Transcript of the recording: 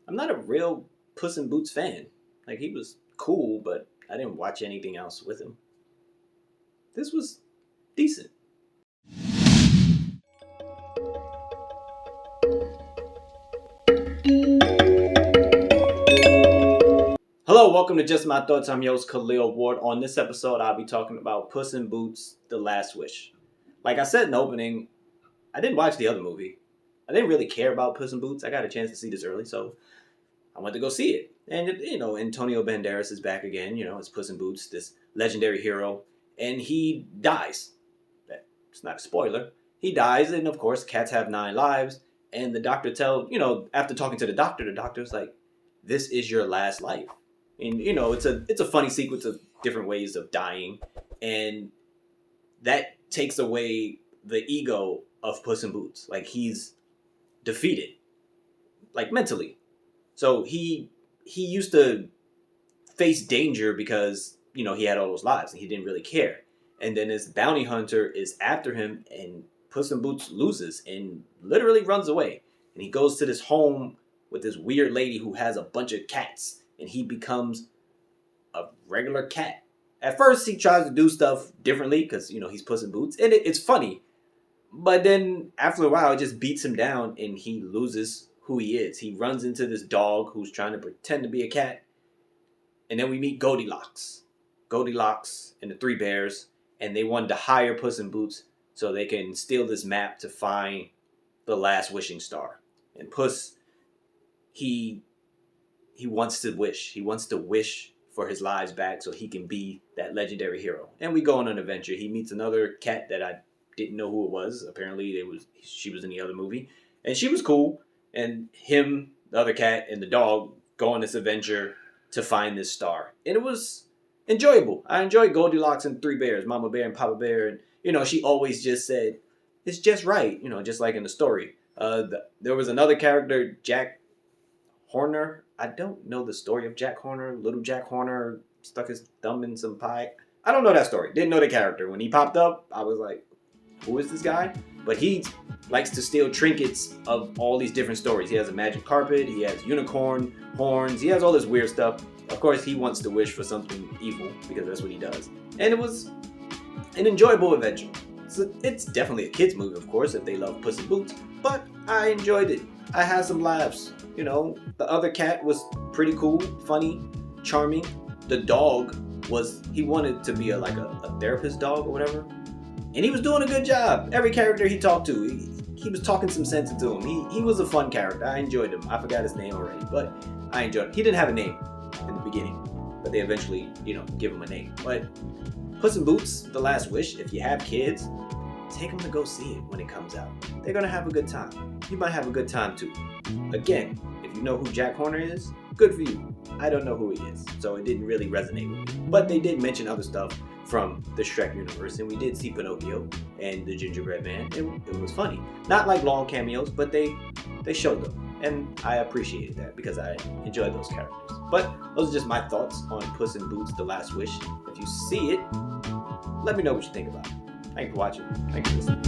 I'm not a real Puss in Boots fan. Like, he was cool, but I didn't watch anything else with him. This was decent. Hello, welcome to Just My Thoughts. I'm your host, Khaleel Ward. On this episode, I'll be talking about Puss in Boots: The Last Wish. Like I said in the opening, I didn't watch the other movie. I didn't really care about Puss in Boots. I got a chance to see this early, so I went to go see it. And, Antonio Banderas is back again, as Puss in Boots, this legendary hero. And he dies. It's not a spoiler. He dies, and of course, cats have 9 lives. And the doctor after talking to the doctor's like, this is your last life. And, it's a funny sequence of different ways of dying. And that takes away the ego of Puss in Boots. Like, he's defeated. Like, mentally. So he used to face danger because, he had all those lives and he didn't really care. And then this bounty hunter is after him and Puss in Boots loses and literally runs away. And he goes to this home with this weird lady who has a bunch of cats. And he becomes a regular cat. At first, he tries to do stuff differently because, he's Puss in Boots. And it's funny. But then, after a while, it just beats him down and he loses who he is. He runs into this dog who's trying to pretend to be a cat. And then we meet Goldilocks. Goldilocks and the 3 bears. And they wanted to hire Puss in Boots so they can steal this map to find the last wishing star. And Puss, he wants to wish. He wants to wish for his lives back so he can be that legendary hero. And we go on an adventure. He meets another cat that I didn't know who it was. Apparently, she was in the other movie. And she was cool. And him, the other cat, and the dog go on this adventure to find this star. And it was enjoyable. I enjoyed Goldilocks and 3 bears, Mama Bear and Papa Bear. And, she always just said, it's just right, just like in the story. There was another character, Jack Horner. I don't know the story of Jack Horner. Little Jack Horner stuck his thumb in some pie. I don't know that story. Didn't know the character. When he popped up, I was like, who is this guy? But he likes to steal trinkets of all these different stories. He has a magic carpet. He has unicorn horns. He has all this weird stuff. Of course, he wants to wish for something evil because that's what he does. And it was an enjoyable adventure. So it's definitely a kid's movie, of course, if they love Puss in Boots. But I enjoyed it. I had some laughs. The other cat was pretty cool, funny, charming. The dog he wanted to be a therapist dog or whatever. And he was doing a good job. Every character he talked to, he was talking some sense into him. He was a fun character. I enjoyed him. I forgot his name already, but I enjoyed him. He didn't have a name in the beginning, but they eventually, give him a name. But Puss in Boots: The Last Wish, if you have kids, take them to go see it when it comes out. They're going to have a good time. You might have a good time too. Again, if you know who Jack Horner is, good for you. I don't know who he is, so it didn't really resonate with me. But they did mention other stuff from the Shrek universe, and we did see Pinocchio and the Gingerbread Man. It was funny. Not like long cameos, but they showed them. And I appreciated that because I enjoyed those characters. But those are just my thoughts on Puss in Boots: The Last Wish. If you see it, let me know what you think about it. Thanks for watching. Thanks for listening.